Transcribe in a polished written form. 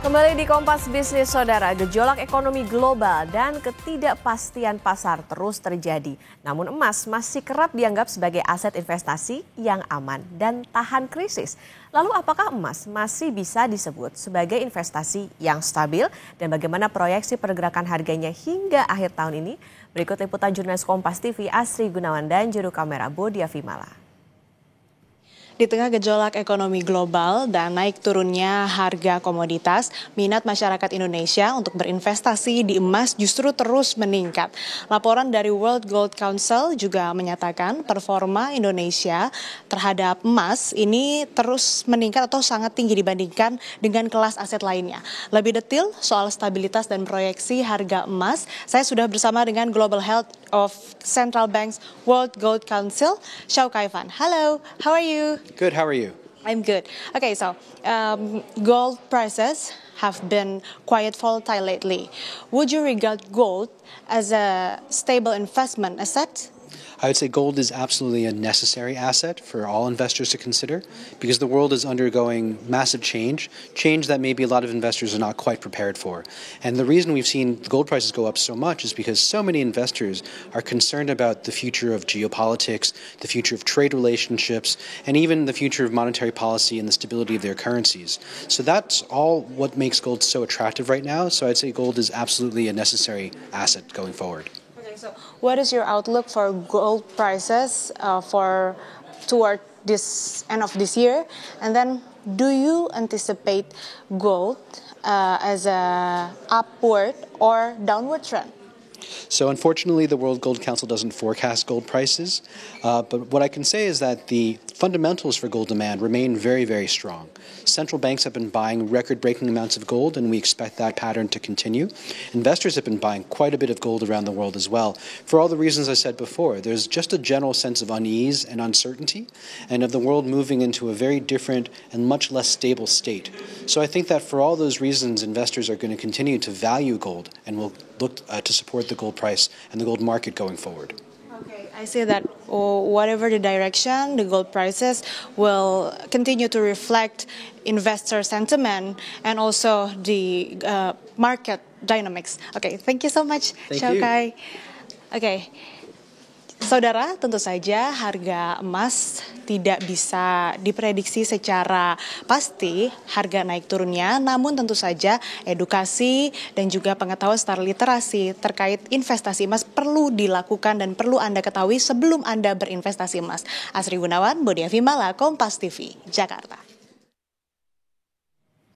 Kembali di Kompas Bisnis Saudara, gejolak ekonomi global dan ketidakpastian pasar terus terjadi. Namun emas masih kerap dianggap sebagai aset investasi yang aman dan tahan krisis. Lalu apakah emas masih bisa disebut sebagai investasi yang stabil dan bagaimana proyeksi pergerakan harganya hingga akhir tahun ini? Berikut liputan jurnalis Kompas TV Asri Gunawan dan juru kamera Bodia Vimala. Di tengah gejolak ekonomi global dan naik turunnya harga komoditas, minat masyarakat Indonesia untuk berinvestasi di emas justru terus meningkat. Laporan dari World Gold Council juga menyatakan performa Indonesia terhadap emas ini terus meningkat atau sangat tinggi dibandingkan dengan kelas aset lainnya. Lebih detail soal stabilitas dan proyeksi harga emas, saya sudah bersama dengan Global Head of Central Bank's World Gold Council, Xiao Kaifan. Hello, how are you? Good, how are you? I'm good. Okay, so gold prices have been quite volatile lately. Would you regard gold as a stable investment asset? I would say gold is absolutely a necessary asset for all investors to consider because the world is undergoing massive change that maybe a lot of investors are not quite prepared for. And the reason we've seen gold prices go up so much is because so many investors are concerned about the future of geopolitics, the future of trade relationships, and even the future of monetary policy and the stability of their currencies. So that's all what makes gold so attractive right now. So I'd say gold is absolutely a necessary asset going forward. So what is your outlook for gold prices toward this end of this year? And then do you anticipate gold as a upward or downward trend? So unfortunately, the World Gold Council doesn't forecast gold prices, but what I can say is that the fundamentals for gold demand remain very, very strong. Central banks have been buying record-breaking amounts of gold, and we expect that pattern to continue. Investors have been buying quite a bit of gold around the world as well. For all the reasons I said before, there's just a general sense of unease and uncertainty, and of the world moving into a very different and much less stable state. So I think that for all those reasons, investors are going to continue to value gold and will look to support the gold price and the gold market going forward. Okay, I see that whatever the direction, the gold prices will continue to reflect investor sentiment and also the market dynamics. Okay, thank you so much, Xiao Kai. Okay. Saudara, tentu saja harga emas tidak bisa diprediksi secara pasti harga naik turunnya, namun tentu saja edukasi dan juga pengetahuan secara literasi terkait investasi emas perlu dilakukan dan perlu Anda ketahui sebelum Anda berinvestasi emas. Asri Gunawan, Bodia Vimala, Kompas TV, Jakarta.